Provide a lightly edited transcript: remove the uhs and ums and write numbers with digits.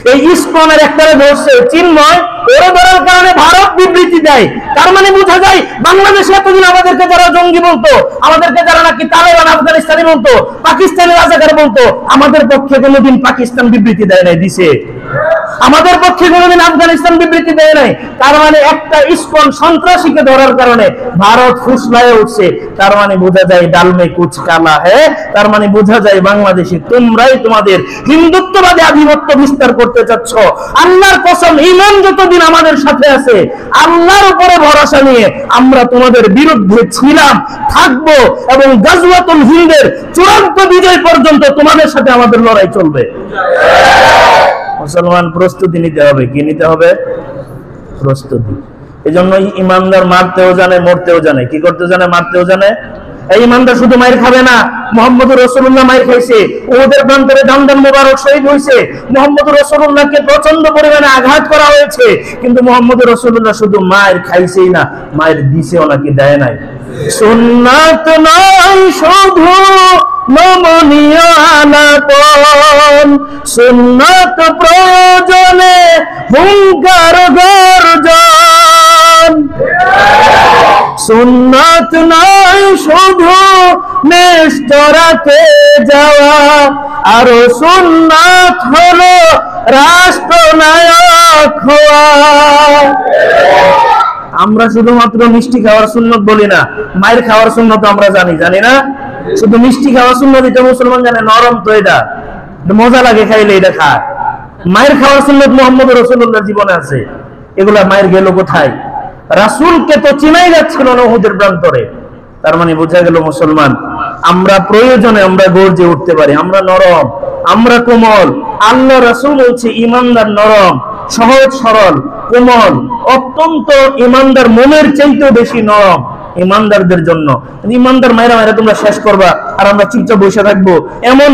এই ইসকনের একটা ধরছে চিন্ময়, ওরা ধরার কারণে ভারত বিবৃতি দেয়। তার মানে বোঝা যায় বাংলাদেশে এতদিন আমাদেরকে যারা জঙ্গি বলতো, আমাদেরকে যারা নাকি তালেবান আফগানিস্তানি বলতো, পাকিস্তানি রাজাকার বলতো, আমাদের পক্ষে কোনোদিন পাকিস্তান বিবৃতি দেয় নাই, দিছে? আমাদের পক্ষে কোনোদিন আফগানিস্তান বিবৃতি দেয় নাই। তার মানে একটা ইসকন সন্ত্রাসীকে ধরার কারণে ভারত ফুসলায় উঠছে। তার মানে বোঝা যায় ডালমে কুচ কালা হ্যাঁ। তার মানে বোঝা যায় বাংলাদেশে তোমরাই তোমাদের হিন্দুত্ববাদী আধিপত্য বিস্তার করতে চাচ্ছ। আল্লাহর কসম, ঈমান যতদিন আমাদের সাথে আছে, আল্লাহর উপরে ভরসা নিয়ে আমরা তোমাদের বিরুদ্ধে ছিলাম, থাকবো, এবং গাজওয়াতুল হিন্দের চূড়ান্ত বিজয় পর্যন্ত তোমাদের সাথে আমাদের লড়াই চলবে। মুসলমান প্রস্তুতি নিতে হবে। কি নিতে হবে? প্রস্তুতি। এই জন্য ইমানদার মারতেও জানে, মরতেও জানে। কি করতে জানে? মারতেও জানে। এই ইমানদার শুধু মায়ের খাবে না, মুহাম্মদ রাসূলুল্লাহ মায়ের খাইছে, ওদের প্রান্তরে দামদাম মুবারক শহীদ হয়েছে, মুহাম্মদ রাসূলুল্লাহকে প্রচন্ড পরিমাণে আঘাত করা হয়েছে, কিন্তু মুহাম্মদ রাসূলুল্লাহ শুধু মায়ের খাইছেই না, মায়ের দিছেও নাকি, দেয় নাই। সুন্নাত নয় শুধু নমনীয় আলাপন, সুন্নাত প্রয়োজনে হুঙ্কার গর্জন। সুন্নাত নয় শুধু নেস্তরাতে যাওয়া, আরো সুন্নাত হলো রাষ্ট্রনায়ক হওয়া। আমরা শুধুমাত্র মিষ্টি খাওয়ার সুন্নত বলি না, মায়ের খাওয়ার সুন্নত আমরা জানি, জানি না? শুধু মিষ্টি খাওয়ার সুন্নত এটা মুসলমান জানে, নরম তো, এটা মজা লাগে খাইলে, এটা খায়। মায়ের খাওয়ার সুন্নত মুহাম্মদ রাসূলুল্লাহর জীবনে আছে। এগুলা মায়ের গেল কোথায়? রাসূলকে তো চিনাই যাচ্ছিল না উহুদের প্রান্তরে। তার মানে বোঝা গেল মুসলমান, আমরা প্রয়োজনে আমরা গর্জে উঠতে পারি, আমরা নরম, আমরা কোমল। আল্লাহ রাসূল বলছে ইমানদার নরম, সহজ সরল, কোমল, অত্যন্ত ইমানদার মনের চাইতেও বেশি নরম ইমানদারদের জন্য। ইমানদার মায়েরা মায়েরা তোমরা শেষ করবা আর আমরা চুপচাপ বসে থাকবো, এমন